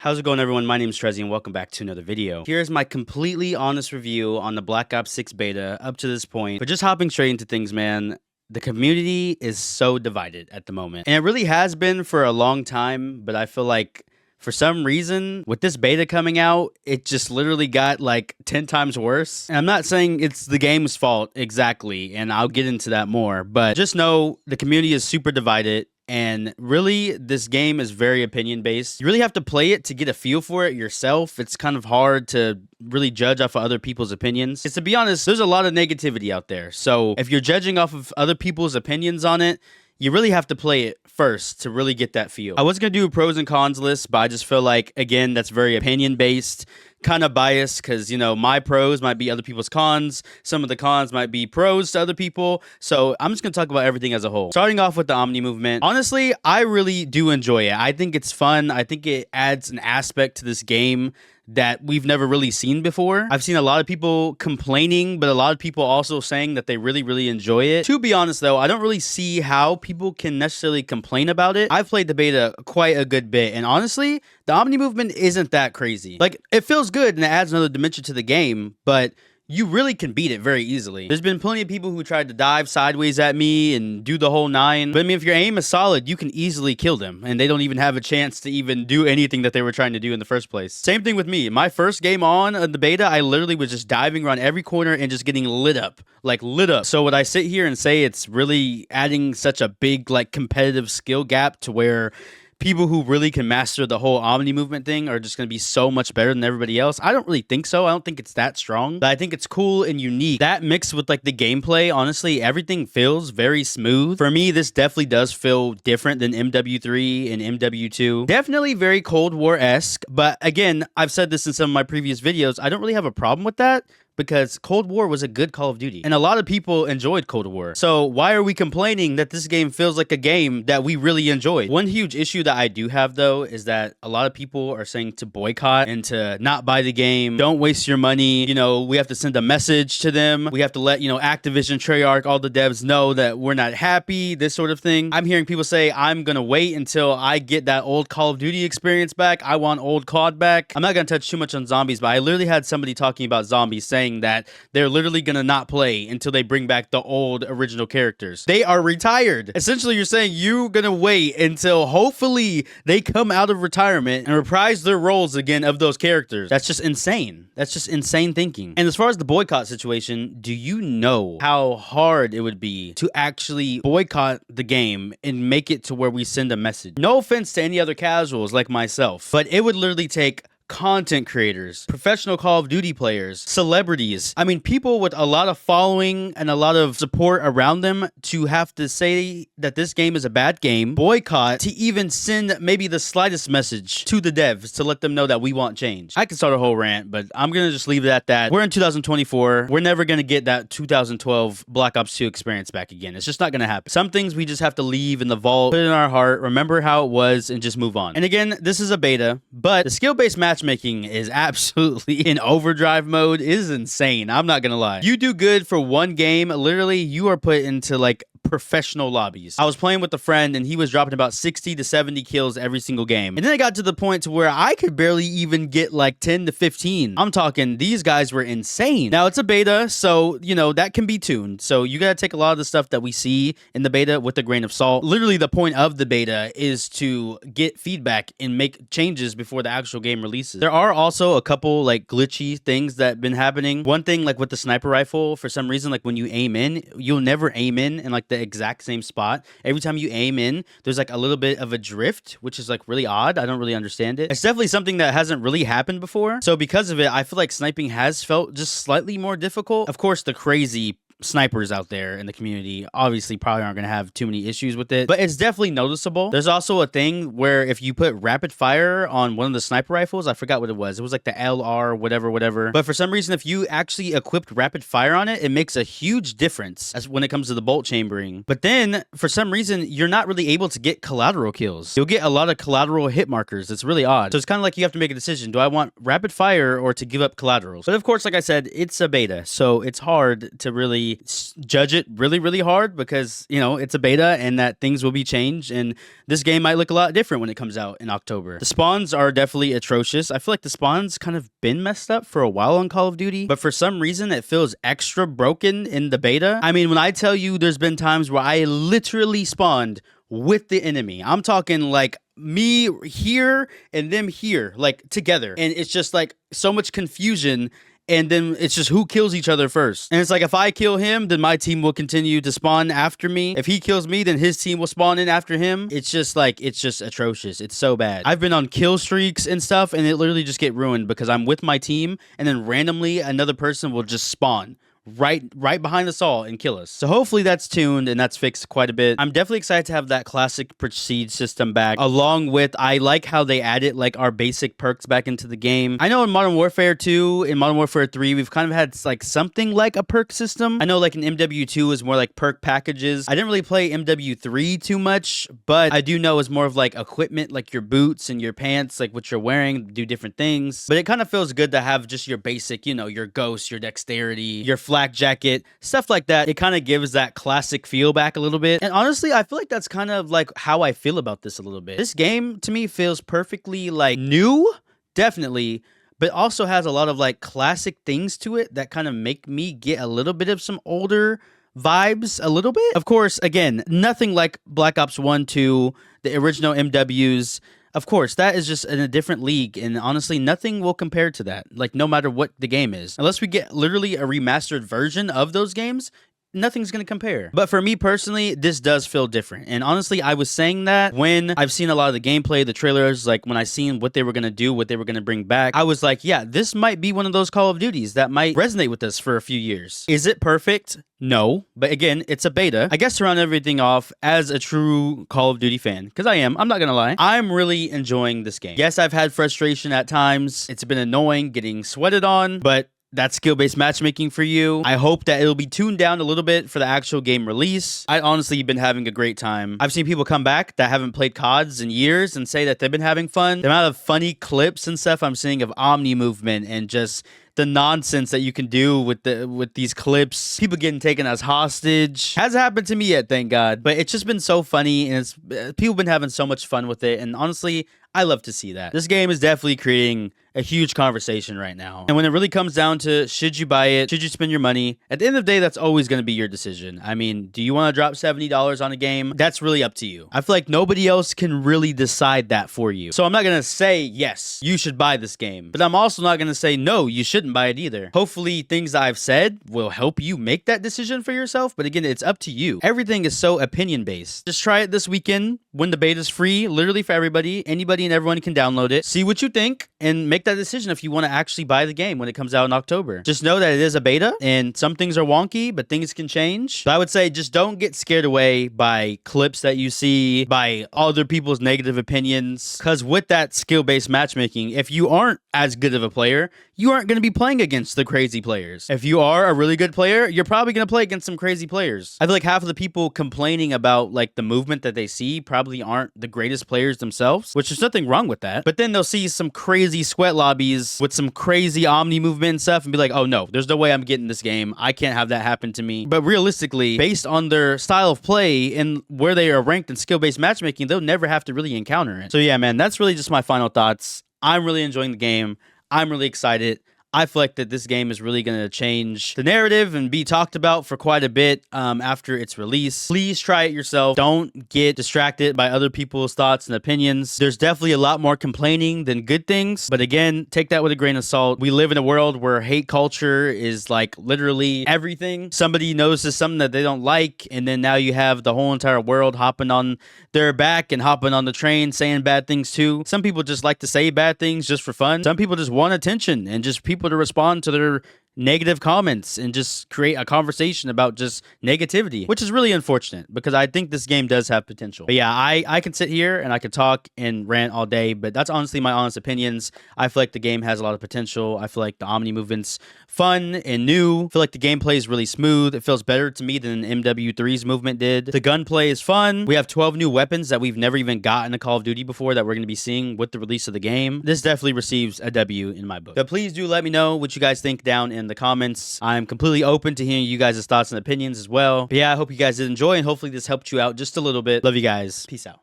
How's it going, everyone? My name is Trezzy, and welcome back to another video. Here's my completely honest review on the Black Ops 6 beta up to this point. But just hopping straight into things, man, the community is so divided at the moment. And it really has been for a long time, but I feel like for some reason, with this beta coming out, it just literally got like 10 times worse. And I'm not saying it's the game's fault exactly, and I'll get into that more, but just know the community is super divided. And really, this game is very opinion-based. You really have to play it to get a feel for it yourself. It's kind of hard to really judge off of other people's opinions. Because to be honest, there's a lot of negativity out there. So if you're judging off of other people's opinions on it, you really have to play it first to really get that feel. I was going to do a pros and cons list, but I just feel like, again, that's very opinion-based, kind of biased, because, you know, my pros might be other people's cons. Some of the cons might be pros to other people. So I'm just going to talk about everything as a whole. Starting off with the Omni movement. Honestly, I really do enjoy it. I think it's fun. I think it adds an aspect to this game that we've never really seen before. I've seen a lot of people complaining, but a lot of people also saying that they really, really enjoy it. To be honest, though, I don't really see how people can necessarily complain about it. I've played the beta quite a good bit, and honestly, the Omni movement isn't that crazy. Like, it feels good and it adds another dimension to the game, but you really can beat it very easily. There's been plenty of people who tried to dive sideways at me and do the whole nine. But I mean, if your aim is solid, you can easily kill them. And they don't even have a chance to even do anything that they were trying to do in the first place. Same thing with me. My first game on the beta, I literally was just diving around every corner and just getting lit up. Like, lit up. So would I sit here and say it's really adding such a big, like, competitive skill gap to where people who really can master the whole Omni movement thing are just going to be so much better than everybody else? I don't really think so. I don't think it's that strong, but I think it's cool and unique. That mixed with like the gameplay, honestly, everything feels very smooth. For me, this definitely does feel different than MW3 and MW2. Definitely very Cold War-esque, but again, I've said this in some of my previous videos, I don't really have a problem with that, because Cold War was a good Call of Duty, and a lot of people enjoyed Cold War. So why are we complaining that this game feels like a game that we really enjoyed? One huge issue that I do have, though, is that a lot of people are saying to boycott and to not buy the game. Don't waste your money. You know, we have to send a message to them. We have to let, you know, Activision, Treyarch, all the devs know that we're not happy, this sort of thing. I'm hearing people say, I'm gonna wait until I get that old Call of Duty experience back. I want old COD back. I'm not gonna touch too much on zombies, but I literally had somebody talking about zombies saying that they're literally gonna not play until they bring back the old original characters. They are retired. Essentially, you're saying you're gonna wait until hopefully they come out of retirement and reprise their roles again of those characters. That's just insane. That's just insane thinking. And as far as the boycott situation, do you know how hard it would be to actually boycott the game and make it to where we send a message? No offense to any other casuals like myself, but it would literally take content creators, professional Call of Duty players, celebrities. I mean, people with a lot of following and a lot of support around them to have to say that this game is a bad game, boycott, to even send maybe the slightest message to the devs to let them know that we want change. I could start a whole rant, but I'm gonna just leave it at that. We're in 2024. We're never gonna get that 2012 Black Ops 2 experience back again. It's just not gonna happen. Some things we just have to leave in the vault, put it in our heart, remember how it was, and just move on. And again, this is a beta, but the skill-based matchmaking is absolutely in overdrive mode. It is insane. I'm not gonna lie. You do good for one game, literally you are put into like professional lobbies. I was playing with a friend and he was dropping about 60 to 70 kills every single game. And then I got to the point to where I could barely even get like 10 to 15. I'm talking, these guys were insane. Now it's a beta, so you know, that can be tuned. So you gotta take a lot of the stuff that we see in the beta with a grain of salt. Literally the point of the beta is to get feedback and make changes before the actual game releases. There are also a couple like glitchy things that have been happening. One thing like with the sniper rifle, for some reason, like when you aim in, you'll never aim in like the exact same spot. Every time you aim in, there's like a little bit of a drift, which is like really odd. I don't really understand it. It's definitely something that hasn't really happened before. So because of it, I feel like sniping has felt just slightly more difficult. Of course, the crazy snipers out there in the community obviously probably aren't going to have too many issues with it, but it's definitely noticeable. There's also a thing where if you put rapid fire on one of the sniper rifles, I forgot what it was like the LR whatever, but for some reason if you actually equipped rapid fire on it, it makes a huge difference as when it comes to the bolt chambering. But then for some reason you're not really able to get collateral kills. You'll get a lot of collateral hit markers. It's really odd. So it's kind of like you have to make a decision. Do I want rapid fire or to give up collaterals? But of course, like I said, it's a beta, so it's hard to really obviously judge it really, really hard because, you know, it's a beta and that things will be changed. And this game might look a lot different when it comes out in October. The spawns are definitely atrocious. I feel like the spawns kind of been messed up for a while on Call of Duty, but for some reason it feels extra broken in the beta. I mean, when I tell you there's been times where I literally spawned with the enemy, I'm talking like me here and them here, like together. And it's just like so much confusion. And then it's just who kills each other first. And it's like, if I kill him, then my team will continue to spawn after me. If he kills me, then his team will spawn in after him. It's just like, it's just atrocious. It's so bad. I've been on kill streaks and stuff, and it literally just get ruined because I'm with my team, and then randomly another person will just spawn right behind us all and kill us. So hopefully that's tuned and that's fixed quite a bit. I'm definitely excited to have that classic prestige system back, along with, I like how they added like our basic perks back into the game. I know in Modern Warfare 2, in Modern Warfare 3, we've kind of had like something like a perk system. I know like in MW2 is more like perk packages. I didn't really play MW3 too much, but I do know it's more of like equipment, like your boots and your pants, like what you're wearing do different things. But it kind of feels good to have just your basic, you know, your ghost, your dexterity, your flak jacket, stuff like that. It kind of gives that classic feel back a little bit. And honestly, I feel like that's kind of like how I feel about this a little bit. This game to me feels perfectly like new, definitely, but also has a lot of like classic things to it that kind of make me get a little bit of some older vibes a little bit. Of course, again, nothing like Black Ops 1, 2, the original MWs. Of course, that is just in a different league, and honestly, nothing will compare to that, like, no matter what the game is. Unless we get literally a remastered version of those games, nothing's going to compare. But for me personally, this does feel different. And honestly, I was saying that when I've seen a lot of the gameplay, the trailers, like when I seen what they were going to do, what they were going to bring back, I was like, yeah, this might be one of those Call of Duties that might resonate with us for a few years. Is it perfect? No, but again, it's a beta. I guess to round everything off, as a true Call of Duty fan, because I'm not gonna lie, I'm really enjoying this game. Yes, I've had frustration at times. It's been annoying getting sweated on, but that's skill-based matchmaking for you. I hope that it'll be tuned down a little bit for the actual game release. I honestly been having a great time. I've seen people come back that haven't played CODs in years and say that they've been having fun. The amount of funny clips and stuff I'm seeing of Omni movement and just the nonsense that you can do with these clips, people getting taken as hostage, hasn't happened to me yet, thank God. But it's just been so funny, and it's people been having so much fun with it, and honestly, I love to see that. This game is definitely creating a huge conversation right now. And when it really comes down to should you buy it, should you spend your money, at the end of the day, that's always going to be your decision. I mean, do you want to drop $70 on a game? That's really up to you. I feel like nobody else can really decide that for you. So I'm not going to say, yes, you should buy this game, but I'm also not going to say, no, you shouldn't buy it either. Hopefully things I've said will help you make that decision for yourself. But again, it's up to you. Everything is so opinion based. Just try it this weekend when the beta's free, literally for everybody. Anybody and everyone can download it. See what you think and make that decision if you want to actually buy the game when it comes out in October. Just know that it is a beta and some things are wonky, but things can change. So I would say just don't get scared away by clips that you see, by other people's negative opinions. Because with that skill-based matchmaking, if you aren't as good of a player, you aren't going to be playing against the crazy players. If you are a really good player, you're probably going to play against some crazy players. I feel like half of the people complaining about like the movement that they see probably aren't the greatest players themselves, which there's nothing wrong with that. But then they'll see some crazy sweat lobbies with some crazy Omni movement and stuff and be like, oh no, there's no way I'm getting this game. I can't have that happen to me. But realistically, based on their style of play and where they are ranked in skill-based matchmaking, they'll never have to really encounter it. So yeah, man, that's really just my final thoughts. I'm really enjoying the game. I'm really excited. I feel like that this game is really going to change the narrative and be talked about for quite a bit after its release. Please try it yourself. Don't get distracted by other people's thoughts and opinions. There's definitely a lot more complaining than good things. But again, take that with a grain of salt. We live in a world where hate culture is like literally everything. Somebody notices something that they don't like, and then now you have the whole entire world hopping on their back and hopping on the train saying bad things too. Some people just like to say bad things just for fun. Some people just want attention and just people to respond to their negative comments and just create a conversation about just negativity, which is really unfortunate because I think this game does have potential. But yeah, I can sit here and I could talk and rant all day, but that's honestly my honest opinions. I feel like the game has a lot of potential. I feel like the Omni movement's fun and new. I feel like the gameplay is really smooth. It feels better to me than MW3's movement did. The gunplay is fun. We have 12 new weapons that we've never even gotten a Call of Duty before that we're going to be seeing with the release of the game. This definitely receives a W in my book. But please do let me know what you guys think down in the comments. I'm completely open to hearing you guys' thoughts and opinions as well. But yeah, I hope you guys did enjoy, and hopefully this helped you out just a little bit. Love you guys. Peace out.